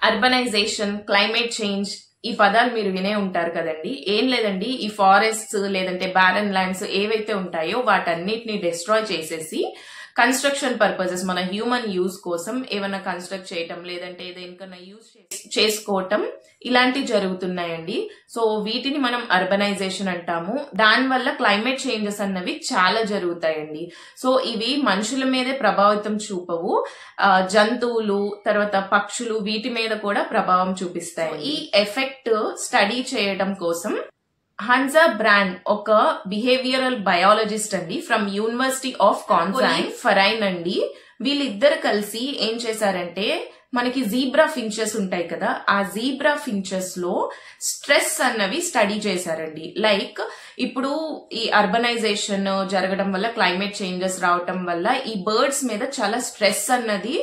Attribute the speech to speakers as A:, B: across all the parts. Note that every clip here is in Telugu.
A: అర్బనైజేషన్, క్లైమేట్ చేంజ్ ఈ పదాలు మీరు వినే ఉంటారు కదండి. ఏం లేదండి, ఈ ఫారెస్ట్స్ లేదంటే బ్యారన్ ల్యాండ్స్ ఏవైతే ఉంటాయో వాటన్నిటిని డిస్ట్రాయ్ చేసేసి కన్స్ట్రక్షన్ పర్పసెస్ మన హ్యూమన్ యూజ్ కోసం ఏమైనా కన్స్ట్రక్ట్ చేయటం లేదంటే దేనికన్నా యూజ్ చేసుకోవటం ఇలాంటివి జరుగుతున్నాయండి. సో వీటిని మనం అర్బనైజేషన్ అంటాము. దానివల్ల క్లైమేట్ చేంజెస్ అన్నవి చాలా జరుగుతాయండి. సో ఇవి మనుషుల మీదే ప్రభావితం చూపవు, జంతువులు తర్వాత పక్షులు వీటి మీద కూడా ప్రభావం చూపిస్తాయి. ఈ ఎఫెక్ట్ స్టడీ చేయడం కోసం హన్జా బ్రాండ్ ఒక బిహేవియరల్ బయాలజిస్ట్ అండి ఫ్రమ్ యూనివర్సిటీ ఆఫ్ ఫరైన్ అండి. వీళ్ళిద్దరు కలిసి ఏం చేశారంటే మనకి జీబ్రా ఫించెస్ ఉంటాయి కదా, ఆ జీబ్రా ఫించెస్ లో స్ట్రెస్ అన్నవి స్టడీ చేశారండి. లైక్ ఇప్పుడు ఈ అర్బనైజేషన్ జరగడం వల్ల క్లైమేట్ చేంజెస్ రావటం వల్ల ఈ బర్డ్స్ మీద చాలా స్ట్రెస్ అన్నది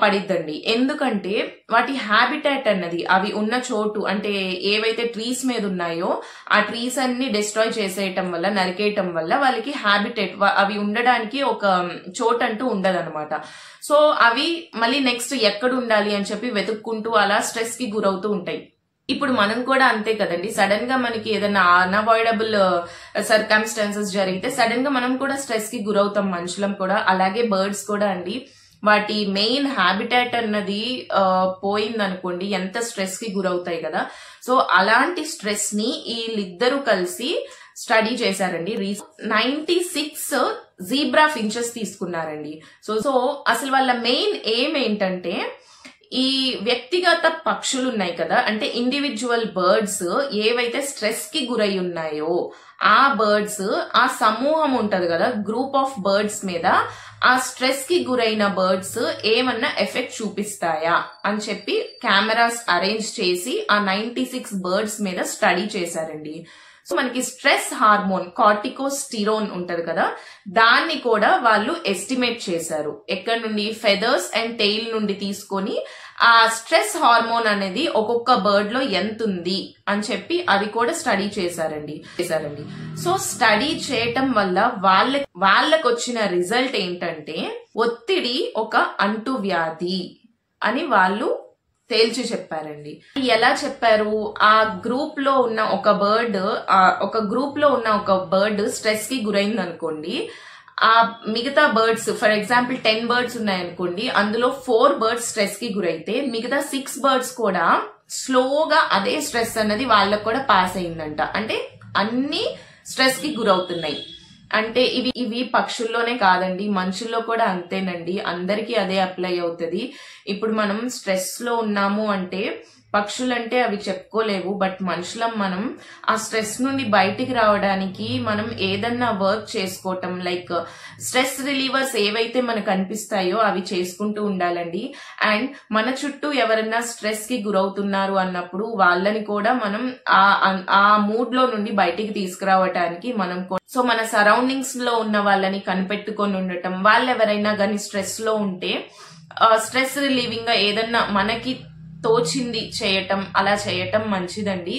A: పడిద్దండి. ఎందుకంటే వాటి హ్యాబిటాట్ అన్నది అవి ఉన్న చోటు అంటే ఏవైతే ట్రీస్ మీద ఉన్నాయో ఆ ట్రీస్ అన్ని డిస్ట్రాయ్ చేసేయటం వల్ల, నరికేయటం వల్ల వాళ్ళకి హ్యాబిటేట్ అవి ఉండడానికి ఒక చోటు అంటూ ఉండదన్నమాట. సో అవి మళ్ళీ నెక్స్ట్ ఎక్కడ ఉండాలి అని చెప్పి వెతుక్కుంటూ అలా స్ట్రెస్ కి గురవుతూ ఉంటాయి. ఇప్పుడు మనం కూడా అంతే కదండి, సడన్ గా మనకి ఏదైనా అన్అవాయిడబుల్ సర్కమ్స్టాన్సెస్ జరిగితే సడన్ గా మనం కూడా స్ట్రెస్ కి గురవుతాం, మనుషులం కూడా. అలాగే బర్డ్స్ కూడా అండి, వాటి మెయిన్ హ్యాబిటాట్ అన్నది పోయిందనుకోండి ఎంత స్ట్రెస్ కి గురవుతాయి కదా. సో అలాంటి స్ట్రెస్ ని వీళ్ళిద్దరూ కలిసి స్టడీ చేశారండి. 96 జీబ్రా ఫించెస్ తీసుకున్నారండి. సో అసలు వాళ్ళ మెయిన్ ఎయిమ్ ఏంటంటే ఈ వ్యక్తిగత పక్షులు ఉన్నాయి కదా, అంటే ఇండివిజువల్ బర్డ్స్ ఏవైతే స్ట్రెస్ కి గురై ఉన్నాయో ఆ బర్డ్స్, ఆ సమూహం ఉంటది కదా, గ్రూప్ ఆఫ్ బర్డ్స్ మీద ఆ స్ట్రెస్ కి గురైన బర్డ్స్ ఏమన్నా ఎఫెక్ట్ చూపిస్తాయా అని చెప్పి కెమెరాస్ అరేంజ్ చేసి ఆ 96 బర్డ్స్ మీద స్టడీ చేశారండి. సో మనకి స్ట్రెస్ హార్మోన్ కార్టికోస్టిరోన్ ఉంటది కదా, దాన్ని కూడా వాళ్ళు ఎస్టిమేట్ చేశారు. ఎక్కడి నుండి? ఫెదర్స్ అండ్ టెయిల్ నుండి తీసుకొని ఆ స్ట్రెస్ హార్మోన్ అనేది ఒక్కొక్క బర్డ్ లో ఎంత ఉంది అని చెప్పి అది కూడా స్టడీ చేశారండి. సో స్టడీ చేయటం వల్ల వాళ్ళకి వచ్చిన రిజల్ట్ ఏంటంటే ఒత్తిడి ఒక అంటువ్యాధి అని వాళ్ళు తేల్చి చెప్పారండి. ఎలా చెప్పారు? ఆ గ్రూప్ లో ఉన్న ఒక బర్డ్ స్ట్రెస్ కి గురైంది అనుకోండి, ఆ మిగతా బర్డ్స్ ఫర్ ఎగ్జాంపుల్ 10 బర్డ్స్ ఉన్నాయనుకోండి, అందులో 4 బర్డ్స్ స్ట్రెస్ కి గురైతే మిగతా 6 బర్డ్స్ కూడా స్లోగా అదే స్ట్రెస్ అన్నది వాళ్ళకు కూడా పాస్ అయిందంట. అంటే అన్ని స్ట్రెస్ కి గురవుతున్నాయి. అంటే ఇవి పక్షుల్లోనే కాదండి, మనుషుల్లో కూడా అంతేనండి. అందరికీ అదే అప్లై అవుతుంది. ఇప్పుడు మనం స్ట్రెస్ లో ఉన్నాము అంటే పక్షులంటే అవి చెప్పుకోలేవు, బట్ మనుషులం మనం ఆ స్ట్రెస్ నుండి బయటికి రావడానికి మనం ఏదన్నా వర్క్ చేసుకోవటం, లైక్ స్ట్రెస్ రిలీవర్స్ ఏవైతే మనకు అనిపిస్తాయో అవి చేసుకుంటూ ఉండాలండి. అండ్ మన చుట్టూ ఎవరన్నా స్ట్రెస్ కి గురవుతున్నారు అన్నప్పుడు వాళ్ళని కూడా మనం ఆ మూడ్ లో నుండి బయటికి తీసుకురావటానికి మనం సో మన సరౌండింగ్స్ లో ఉన్న వాళ్ళని కనిపెట్టుకొని ఉండటం, వాళ్ళు ఎవరైనా కానీ స్ట్రెస్ లో ఉంటే స్ట్రెస్ రిలీవింగ్ గా ఏదన్నా మనకి తోచింది చేయటం, అలా చేయటం మంచిదండి.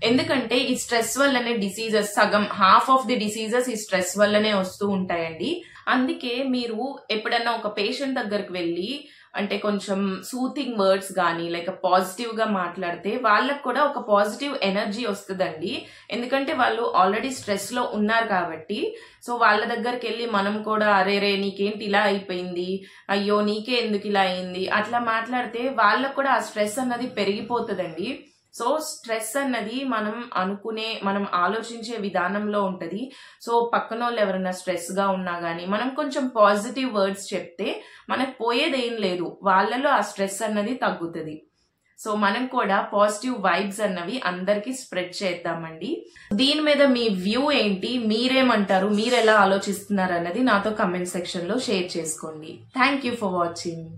A: ఎందుకంటే ఈ స్ట్రెస్ వల్లనే డిసీజెస్, సగం హాఫ్ ఆఫ్ ది డిసీజెస్ ఈ స్ట్రెస్ వల్లనే వస్తూ ఉంటాయండి. అందుకే మీరు ఎప్పుడన్నా ఒక పేషెంట్ దగ్గరికి వెళ్ళి అంటే కొంచెం సూతింగ్ వర్డ్స్ గానీ లైక్ పాజిటివ్ గా మాట్లాడితే వాళ్ళకు కూడా ఒక పాజిటివ్ ఎనర్జీ వస్తుందండి. ఎందుకంటే వాళ్ళు ఆల్రెడీ స్ట్రెస్ లో ఉన్నారు కాబట్టి. సో వాళ్ళ దగ్గరికి వెళ్ళి మనం కూడా అరే నీకేంటి ఇలా అయిపోయింది, అయ్యో నీకే ఎందుకు ఇలా అయింది అట్లా మాట్లాడితే వాళ్ళకు కూడా ఆ స్ట్రెస్ అన్నది పెరిగిపోతుందండి. సో స్ట్రెస్ అన్నది మనం ఆలోచించే విధానంలో ఉంటది. సో పక్కన వాళ్ళు ఎవరైనా స్ట్రెస్ గా ఉన్నా గానీ మనం కొంచెం పాజిటివ్ వర్డ్స్ చెప్తే మనకు పోయేదేం లేదు, వాళ్ళలో ఆ స్ట్రెస్ అన్నది తగ్గుతుంది. సో మనం కూడా పాజిటివ్ వైబ్స్ అన్నవి అందరికి స్ప్రెడ్ చేద్దామండి. దీని మీద మీ వ్యూ ఏంటి, మీరేమంటారు, మీరు ఎలా ఆలోచిస్తున్నారు అన్నది నాతో కమెంట్ సెక్షన్ లో షేర్ చేసుకోండి. Thank you for watching.